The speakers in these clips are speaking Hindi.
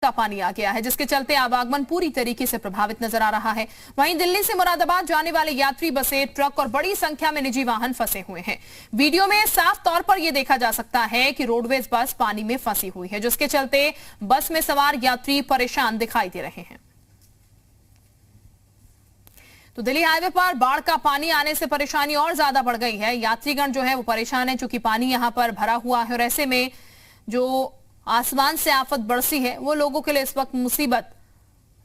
का पानी आ गया है, जिसके चलते आवागमन पूरी तरीके से प्रभावित नजर आ रहा है। वहीं दिल्ली से मुरादाबाद जाने वाले यात्री बसें, ट्रक और बड़ी संख्या में निजी वाहन फंसे हुए हैं। वीडियो में साफ तौर पर यह देखा जा सकता है कि रोडवेज बस पानी में फंसी हुई है, जिसके चलते बस में सवार यात्री परेशान दिखाई दे रहे हैं। तो दिल्ली हाईवे पर बाढ़ का पानी आने से परेशानी और ज्यादा बढ़ गई है। यात्रीगण जो है वो परेशान है, चूंकि पानी यहां पर भरा हुआ है और ऐसे में जो आसमान से आफत बरसी है वो लोगों के लिए इस वक्त मुसीबत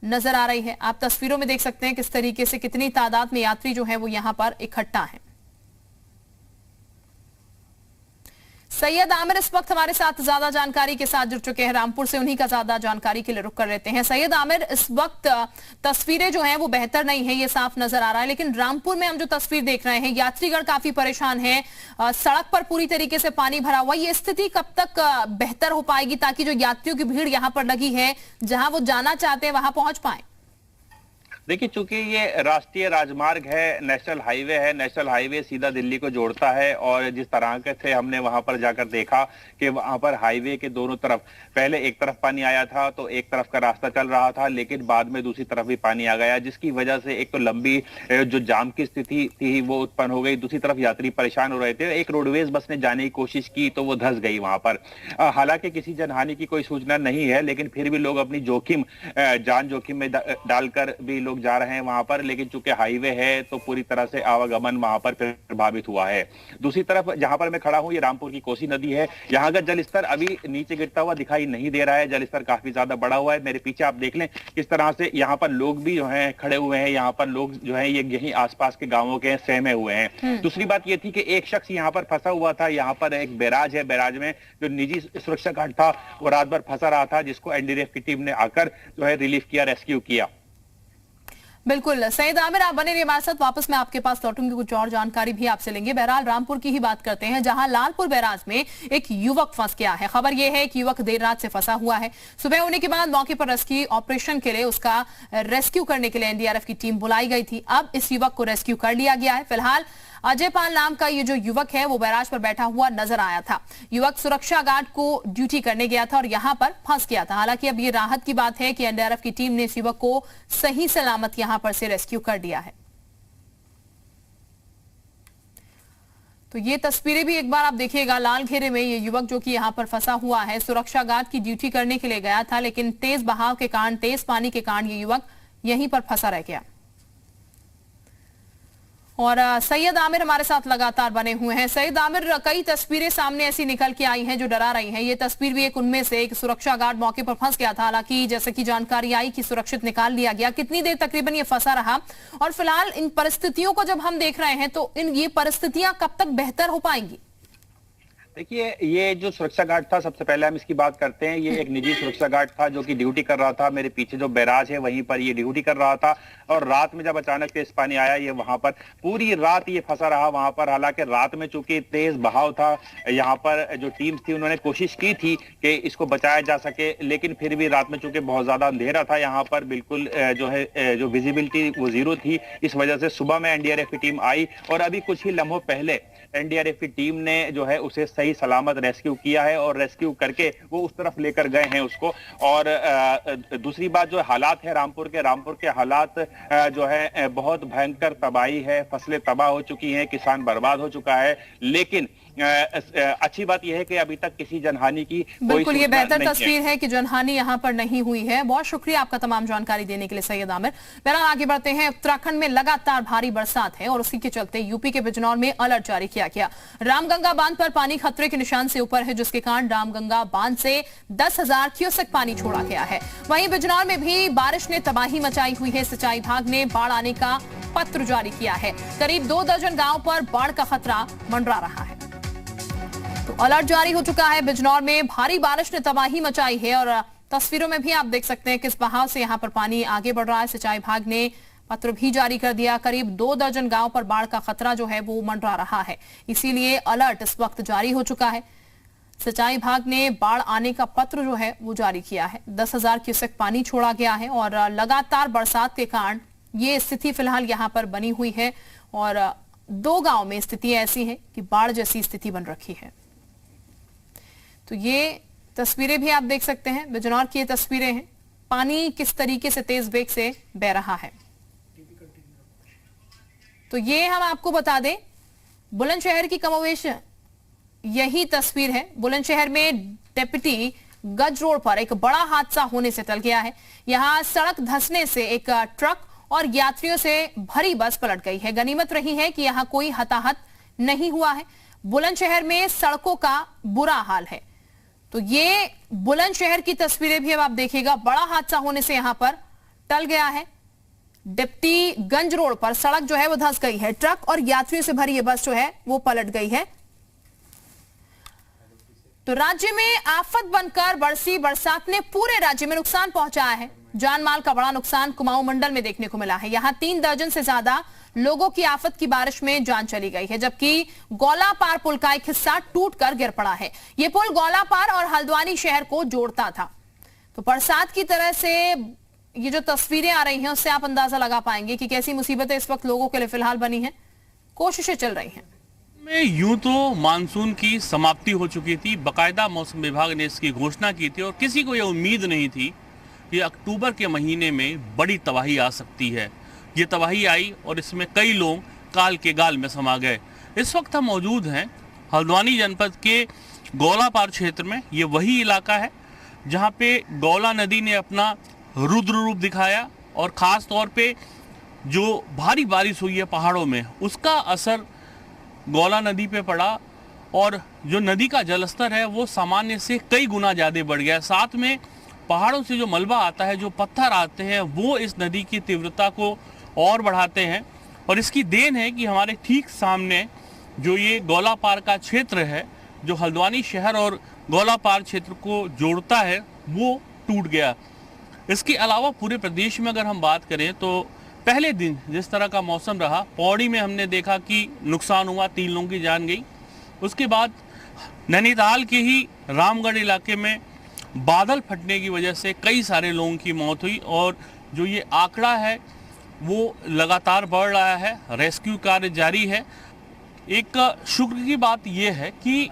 नजर आ रही है। आप तस्वीरों में देख सकते हैं किस तरीके से कितनी तादाद में यात्री जो है वो यहां पर इकट्ठा है। सैयद आमिर इस वक्त हमारे साथ ज्यादा जानकारी के साथ जुड़ चुके हैं रामपुर से, उन्हीं का ज्यादा जानकारी के लिए रुक कर लेते हैं। सैयद आमिर, इस वक्त तस्वीरें जो हैं वो बेहतर नहीं है, ये साफ नजर आ रहा है, लेकिन रामपुर में हम जो तस्वीर देख रहे हैं, यात्रीगण काफी परेशान हैं, सड़क पर पूरी तरीके से पानी भरा हुआ। ये स्थिति कब तक बेहतर हो पाएगी ताकि जो यात्रियों की भीड़ यहाँ पर लगी है, जहां वो जाना चाहते हैं वहां पहुंच पाए? देखिए, चूंकि ये राष्ट्रीय राजमार्ग है, नेशनल हाईवे है, नेशनल हाईवे सीधा दिल्ली को जोड़ता है और जिस तरह के थे हमने वहां पर जाकर देखा कि वहां पर हाईवे के दोनों तरफ पहले एक तरफ पानी आया था तो एक तरफ का रास्ता चल रहा था, लेकिन बाद में दूसरी तरफ भी पानी आ गया, जिसकी वजह से एक तो लंबी जो जाम की स्थिति थी वो उत्पन्न हो गई, दूसरी तरफ यात्री परेशान हो रहे थे। एक रोडवेज बस ने जाने की कोशिश की तो वो धंस गई वहां पर। हालांकि किसी जनहानि की कोई सूचना नहीं है, लेकिन फिर भी लोग अपनी जान जोखिम में डालकर भी लोग जा रहे हैं वहां पर, लेकिन चूंकि हाईवे है तो पूरी तरह से आवागमन वहां पर प्रभावित हुआ है। दूसरी तरफ जहां पर मैं खड़ा हूं, ये रामपुर की कोसी नदी है। यहां का जलस्तर अभी नीचे गिरता हुआ दिखाई नहीं दे रहा है, जलस्तर काफी ज्यादा बढ़ा हुआ है। मेरे पीछे आप देख लें किस तरह से यहाँ पर लोग भी जो है खड़े हुए हैं, यहाँ पर लोग जो है ये यही आसपास के गांवों के सहमे हुए हैं। दूसरी बात ये थी कि एक शख्स यहाँ पर फंसा हुआ था, यहाँ पर एक बैराज है, बैराज में जो निजी सुरक्षा गार्ड था वो रात भर फंसा रहा था, जिसको एनडीआरएफ की टीम ने आकर जो है रिलीफ किया, रेस्क्यू किया। बिल्कुल सैयद आमिर, आप बने रहिए हमारे साथ, वापस मैं आपके पास लौटूंगी, कुछ और जानकारी भी आपसे लेंगे। बहरहाल रामपुर की ही बात करते हैं, जहां लालपुर बैराज में एक युवक फंस गया है। खबर यह है कि युवक देर रात से फंसा हुआ है। सुबह होने के बाद मौके पर रेस्क्यू ऑपरेशन के लिए उसका रेस्क्यू करने के लिए एनडीआरएफ की टीम बुलाई गई थी। अब इस युवक को रेस्क्यू कर लिया गया है। फिलहाल अजय पाल नाम का ये जो युवक है वो बैराज पर बैठा हुआ नजर आया था। युवक सुरक्षा गार्ड को ड्यूटी करने गया था और यहां पर फंस गया था। हालांकि अब ये राहत की बात है कि एनडीआरएफ की टीम ने इस युवक को सही सलामत यहां पर से रेस्क्यू कर दिया है। तो ये तस्वीरें भी एक बार आप देखिएगा, लाल घेरे में ये युवक जो कि यहां पर फंसा हुआ है, सुरक्षा गार्ड की ड्यूटी करने के लिए गया था, लेकिन तेज बहाव के कारण, तेज पानी के कारण ये युवक यहीं पर फंसा रह गया। और सैयद आमिर हमारे साथ लगातार बने हुए हैं। सैयद आमिर, कई तस्वीरें सामने ऐसी निकल के आई हैं जो डरा रही हैं। ये तस्वीर भी एक उनमें से, एक सुरक्षा गार्ड मौके पर फंस गया था, हालांकि जैसे कि जानकारी आई कि सुरक्षित निकाल लिया गया। कितनी देर तकरीबन ये फंसा रहा, और फिलहाल इन परिस्थितियों को जब हम देख रहे हैं तो ये परिस्थितियां कब तक बेहतर हो पाएंगी? देखिए, ये जो सुरक्षा गार्ड था, सबसे पहले हम इसकी बात करते हैं, ये एक निजी सुरक्षा गार्ड था जो कि ड्यूटी कर रहा था। मेरे पीछे जो बैराज है वहीं पर ये ड्यूटी कर रहा था, और रात में जब अचानक तेज पानी आया, ये वहां पर पूरी रात ये फंसा रहा वहां पर। हालांकि रात में चूंकि तेज बहाव था, यहाँ पर जो टीम थी उन्होंने कोशिश की थी कि इसको बचाया जा सके, लेकिन फिर भी रात में चूंकि बहुत ज्यादा अंधेरा था, यहाँ पर बिल्कुल जो है जो विजिबिलिटी वो जीरो थी। इस वजह से सुबह में एनडीआरएफ की टीम आई और अभी कुछ ही लम्हों पहले एनडीआरएफ की टीम ने जो है उसे सही सलामत रेस्क्यू किया है, और रेस्क्यू करके वो उस तरफ लेकर गए हैं उसको। और दूसरी बात, जो हालात है रामपुर के हालात जो है बहुत भयंकर तबाही है, फसलें तबाह हो चुकी हैं, किसान बर्बाद हो चुका है, लेकिन अच्छी बात यह है कि अभी तक किसी जनहानि की बिल्कुल ये बेहतर तस्वीर है कि जनहानि यहां पर नहीं हुई है। बहुत शुक्रिया आपका तमाम जानकारी देने के लिए सैयद आमिर। बहरहाल आगे बढ़ते हैं। उत्तराखंड में लगातार भारी बरसात है और उसी के चलते यूपी के बिजनौर में अलर्ट जारी किया गया। रामगंगा बांध पर पानी खतरे के निशान से ऊपर है, जिसके कारण रामगंगा बांध से 10,000 क्यूसेक पानी छोड़ा गया है। वहीं बिजनौर में भी बारिश ने तबाही मचाई हुई है। सिंचाई विभाग ने बाढ़ आने का पत्र जारी किया है। करीब 2 दर्जन गांव पर बाढ़ का खतरा मंडरा रहा है। तो अलर्ट जारी हो चुका है। बिजनौर में भारी बारिश ने तबाही मचाई है और तस्वीरों में भी आप देख सकते हैं किस बहाव से यहां पर पानी आगे बढ़ रहा है। सिंचाई विभाग ने पत्र भी जारी कर दिया। करीब 2 दर्जन गांव पर बाढ़ का खतरा जो है वो मंडरा रहा है, इसीलिए अलर्ट इस वक्त जारी हो चुका है। सिंचाई विभाग ने बाढ़ आने का पत्र जो है वो जारी किया है। 10,000 क्यूसेक पानी छोड़ा गया है और लगातार बरसात के कारण ये स्थिति फिलहाल यहाँ पर बनी हुई है और 2 गांव में स्थिति ऐसी है कि बाढ़ जैसी स्थिति बन रखी है। तो ये तस्वीरें भी आप देख सकते हैं, बिजनौर की ये तस्वीरें हैं। पानी किस तरीके से तेज वेग से बह रहा है। तो ये हम आपको बता दें, बुलंदशहर की कमोवेश यही तस्वीर है। बुलंदशहर में डेप्यूटी गज रोड पर एक बड़ा हादसा होने से टल गया है। यहां सड़क धंसने से एक ट्रक और यात्रियों से भरी बस पलट गई है। गनीमत रही है कि यहां कोई हताहत नहीं हुआ है। बुलंदशहर में सड़कों का बुरा हाल है। तो ये बुलंदशहर की तस्वीरें भी अब आप देखिएगा। बड़ा हादसा होने से यहां पर टल गया है। डिप्टी गंज रोड पर सड़क जो है वो धंस गई है। ट्रक और यात्रियों से भरी ये बस जो है वो पलट गई है। तो राज्य में आफत बनकर बरसी बरसात ने पूरे राज्य में नुकसान पहुंचाया है। जान माल का बड़ा नुकसान कुमाऊं मंडल में देखने को मिला है। यहां 3 दर्जन से ज्यादा लोगों की आफत की बारिश में जान चली गई है, जबकि गौलापार पुल का एक हिस्सा टूटकर गिर पड़ा है। यह पुल गौलापार और हल्द्वानी शहर को जोड़ता था। तो बरसात की तरह से ये जो तस्वीरें आ रही हैं उससे आप अंदाजा लगा पाएंगे कि कैसी मुसीबतें इस वक्त लोगों के लिए फिलहाल बनी हैं। कोशिशें चल रही हैं। में यूं तो मानसून की समाप्ति हो चुकी थी। बाकायदा मौसम विभाग ने इसकी घोषणा की थी और किसी को यह उम्मीद नहीं थी कि अक्टूबर के महीने में बड़ी तबाही आ सकती है। ये तबाही आई और इसमें कई लोग काल के गाल में समा गए। इस वक्त हम मौजूद हैं हल्द्वानी जनपद के गौलापार क्षेत्र में। ये वही इलाका है जहां पे गौला नदी ने अपना रुद्र रूप दिखाया और ख़ास तौर पे जो भारी बारिश हुई है पहाड़ों में, उसका असर गौला नदी पे पड़ा और जो नदी का जलस्तर है वो सामान्य से कई गुना ज़्यादा बढ़ गया। साथ में पहाड़ों से जो मलबा आता है, जो पत्थर आते हैं, वो इस नदी की तीव्रता को और बढ़ाते हैं। और इसकी देन है कि हमारे ठीक सामने जो ये गौलापार का क्षेत्र है, जो हल्द्वानी शहर और गौलापार क्षेत्र को जोड़ता है, वो टूट गया। इसके अलावा पूरे प्रदेश में अगर हम बात करें तो पहले दिन जिस तरह का मौसम रहा, पौड़ी में हमने देखा कि नुकसान हुआ, 3 लोगों की जान गई। उसके बाद नैनीताल के ही रामगढ़ इलाके में बादल फटने की वजह से कई सारे लोगों की मौत हुई और जो ये आंकड़ा है वो लगातार बढ़ रहा है। रेस्क्यू कार्य जारी है। एक शुक्र की बात यह है कि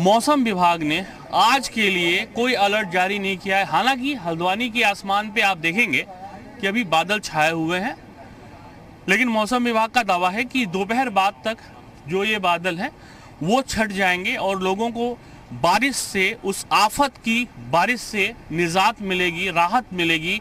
मौसम विभाग ने आज के लिए कोई अलर्ट जारी नहीं किया है। हालांकि हल्द्वानी के आसमान पे आप देखेंगे कि अभी बादल छाए हुए हैं, लेकिन मौसम विभाग का दावा है कि दोपहर बाद तक जो ये बादल हैं वो छट जाएंगे और लोगों को बारिश से, उस आफत की बारिश से निजात मिलेगी, राहत मिलेगी।